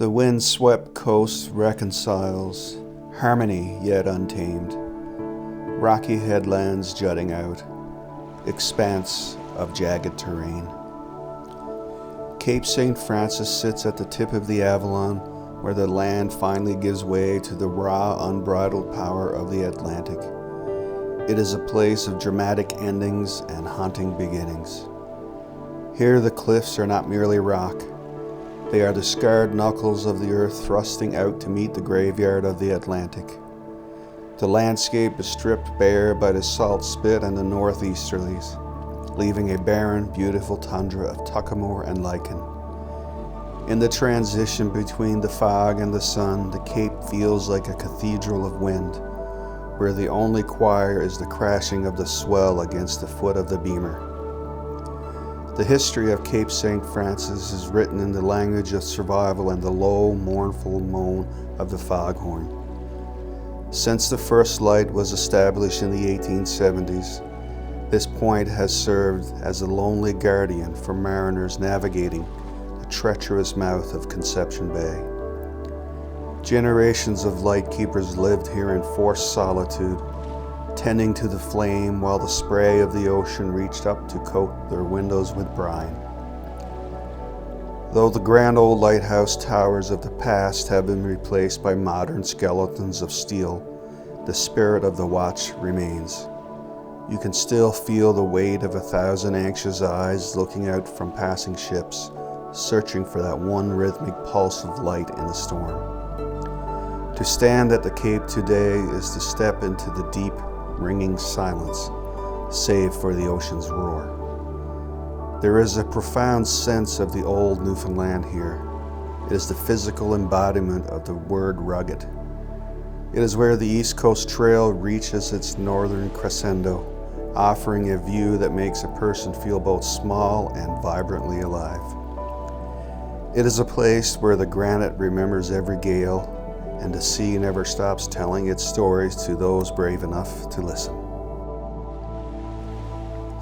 The wind-swept coast reconciles, harmony yet untamed, rocky headlands jutting out, expanse of jagged terrain. Cape St. Francis sits at the tip of the Avalon, where the land finally gives way to the raw, unbridled power of the Atlantic. It is a place of dramatic endings and haunting beginnings. Here the cliffs are not merely rock. They are the scarred knuckles of the earth thrusting out to meet the graveyard of the Atlantic. The landscape is stripped bare by the salt spit and the northeasterlies, leaving a barren, beautiful tundra of tuckamore and lichen. In the transition between the fog and the sun, the Cape feels like a cathedral of wind, where the only choir is the crashing of the swell against the foot of the beamer. The history of Cape St. Francis is written in the language of survival and the low, mournful moan of the foghorn. Since the first light was established in the 1870s, this point has served as a lonely guardian for mariners navigating the treacherous mouth of Conception Bay. Generations of lightkeepers lived here in forced solitude, tending to the flame while the spray of the ocean reached up to coat their windows with brine. Though the grand old lighthouse towers of the past have been replaced by modern skeletons of steel, the spirit of the watch remains. You can still feel the weight of 1,000 anxious eyes looking out from passing ships, searching for that one rhythmic pulse of light in the storm. To stand at the Cape today is to step into the deep, ringing silence, save for the ocean's roar. There is a profound sense of the old Newfoundland here. It is the physical embodiment of the word rugged. It is where the East Coast Trail reaches its northern crescendo, offering a view that makes a person feel both small and vibrantly alive. It is a place where the granite remembers every gale, and the sea never stops telling its stories to those brave enough to listen.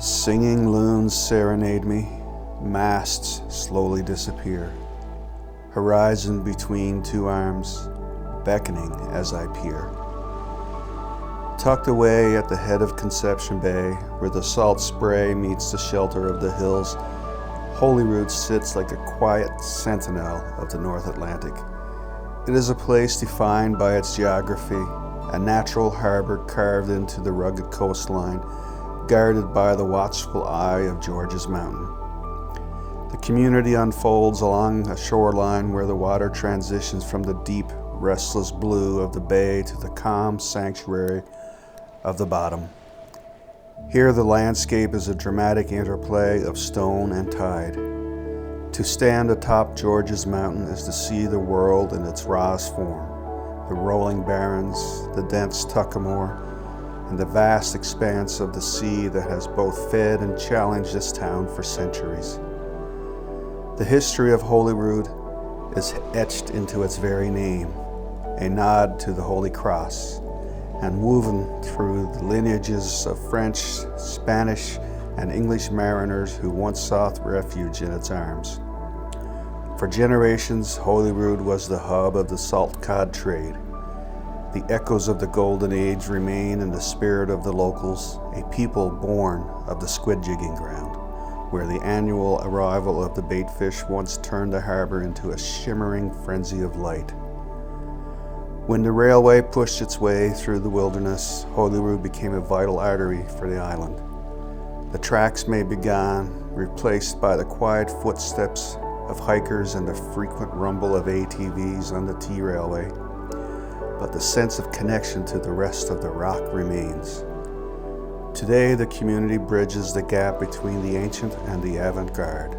Singing loons serenade me, masts slowly disappear, horizon between two arms, beckoning as I peer. Tucked away at the head of Conception Bay, where the salt spray meets the shelter of the hills, Holyrood sits like a quiet sentinel of the North Atlantic. It is a place defined by its geography, a natural harbor carved into the rugged coastline, guarded by the watchful eye of George's Mountain. The community unfolds along a shoreline where the water transitions from the deep, restless blue of the bay to the calm sanctuary of the bottom. Here the landscape is a dramatic interplay of stone and tide. To stand atop George's Mountain is to see the world in its rawest form, the rolling barrens, the dense tuckamore, and the vast expanse of the sea that has both fed and challenged this town for centuries. The history of Holyrood is etched into its very name, a nod to the Holy Cross, and woven through the lineages of French, Spanish, and English mariners who once sought refuge in its arms. For generations, Holyrood was the hub of the salt cod trade. The echoes of the Golden Age remain in the spirit of the locals, a people born of the squid jigging ground, where the annual arrival of the baitfish once turned the harbor into a shimmering frenzy of light. When the railway pushed its way through the wilderness, Holyrood became a vital artery for the island. The tracks may be gone, replaced by the quiet footsteps of hikers and the frequent rumble of ATVs on the T-Railway, but the sense of connection to the rest of the rock remains. Today, the community bridges the gap between the ancient and the avant-garde.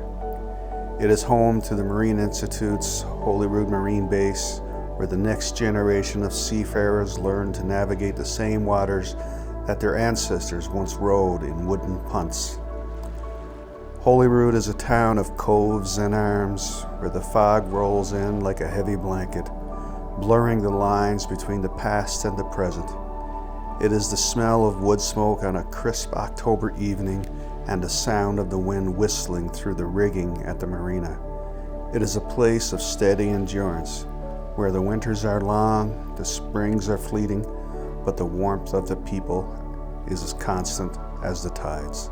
It is home to the Marine Institute's Holyrood Marine Base, where the next generation of seafarers learn to navigate the same waters that their ancestors once rode in wooden punts. Holyrood is a town of coves and arms, where the fog rolls in like a heavy blanket, blurring the lines between the past and the present. It is the smell of wood smoke on a crisp October evening and the sound of the wind whistling through the rigging at the marina. It is a place of steady endurance, where the winters are long, the springs are fleeting, but the warmth of the people is as constant as the tides.